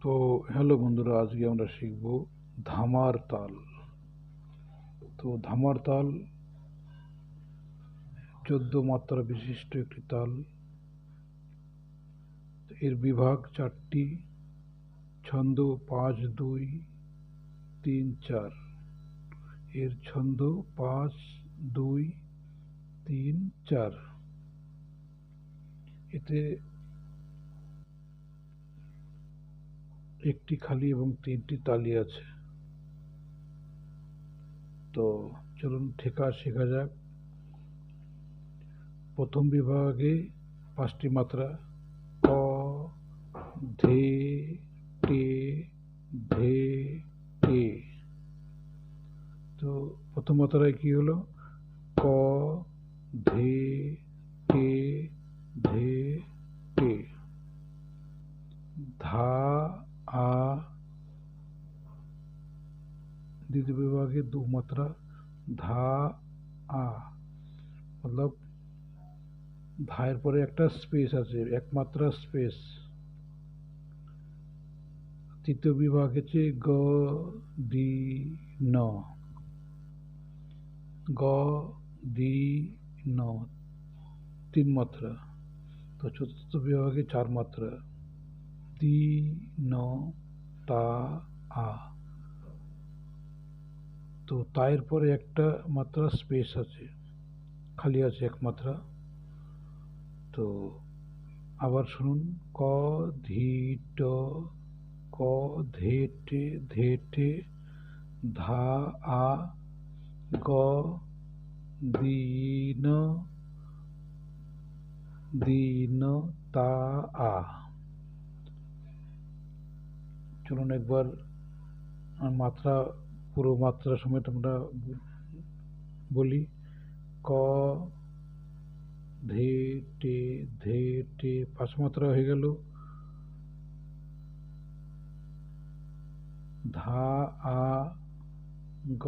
তো হ্যালো বন্ধুরা, আজকে আমরা শিখব ধামার তাল। তো ধামার তাল 14 মাত্রা বিশিষ্ট একটি তাল। এর বিভাগ 4টি, ছন্দ 5, 2, 3, 4। এর ছন্দ 5, 2, 3, 4। এতে একটি খালি এবং 3টি তালি আছে। তো চলুন ঠেকা শেখা যাক। প্রথম বিভাগে 5টি মাত্রা: ক, ধে, টে, ধে, টে। তো প্রথম মাত্রায় কি হলো? ক, ধে, টে, ধে, টে। ধা, আ। দ্বিতীয় বিভাগে 2 মাত্রা, ধা, আ। मतलब ধায়ের পরে একটা স্পেস আছে, এক মাত্রা স্পেস। তৃতীয় বিভাগ হচ্ছে গ, দি, ন। গ, দি, ন, 3 মাত্রা। তো চতুর্থ বিভাগে 4 মাত্রা, দি, ন, তা, আ। তো তায়ের পরে একটা মাত্রা স্পেস আছে, খালি আছে এক মাত্রা। তো আবার শুনুন: ক, ধি, ট, ক, ধে, টে, ধে, টে, ধা, আ, গ, দি, ন, দি, ন, তা, আ। চলুন একবার মাত্রা, পুরো মাত্রা সমেত আমরা বলি। ক, ধে, টে, ধে, টে, 5 মাত্রা হয়ে গেল। ধা, আ, গ,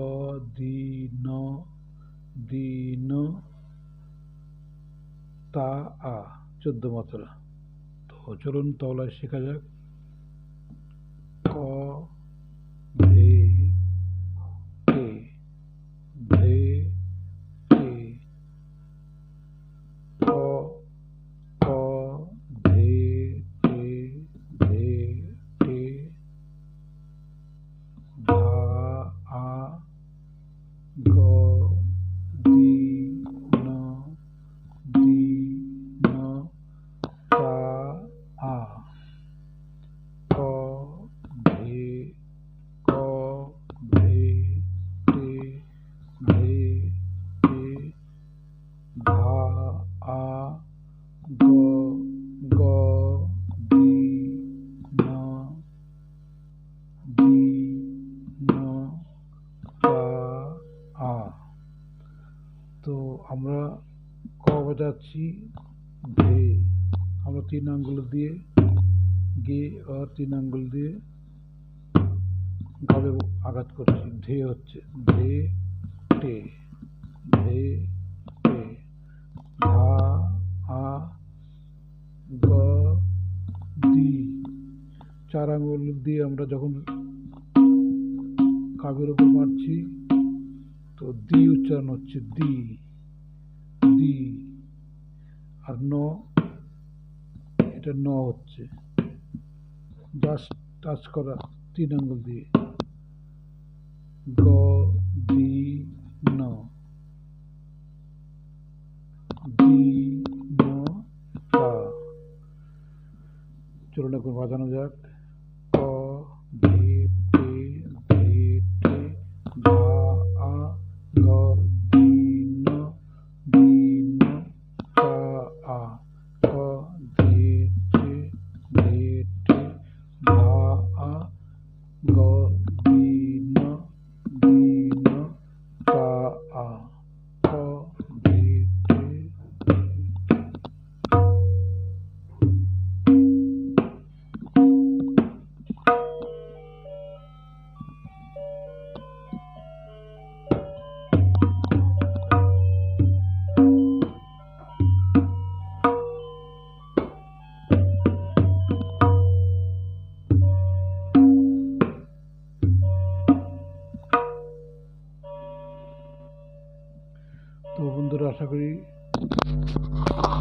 দি, ন, দি, ন, তা, আ, 14 মাত্রা। তো চলুন তবলায় শেখা যাক। ক, ধে, টে, ধে, টে, ক, ক, ধে, টে, ধে, টে, ধা, আ, গ, দি, ন, দি, ন, তা, আ। ক, ধে, ক, ধে, টে, ধে, টে, ধা, আ, গ, গ, দি, ন, দি, ন, তা, আ। তো আমরা ক বাজাচ্ছি, ধে আমরা 3 আঙ্গুল দিয়ে, গে আর 3 আঙ্গুল দিয়ে গাবে আঘাত করছি। ধে হচ্ছে ধে, টে, ধে, টে, ধা, আ, গ, দি। 4 আঙ্গুল দিয়ে আমরা যখন কাবের উপর মারছি, তো দি উচ্চারণ হচ্ছে দি, দি। আর ন, এটা ন হচ্ছে, জাস্ট টাচ করা 3 আঙ্গুল দিয়ে। গ, দি, ন, দি, ন, তা। চলুন এখন বাজানো যাক। ক, ধে, টে, ধে, টে, ধা, আ, গ, দি, ন, দি, ন, তা, আ। ক, ধে, টে, ধে, টে, ধা, আ, গ, দি, ন, দি, ন, তা, আ। ক, ধে, টে, আশা করি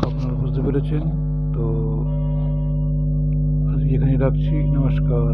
আপনারা বুঝতে পেরেছেন। তো আজকে এখানে রাখছি, নমস্কার।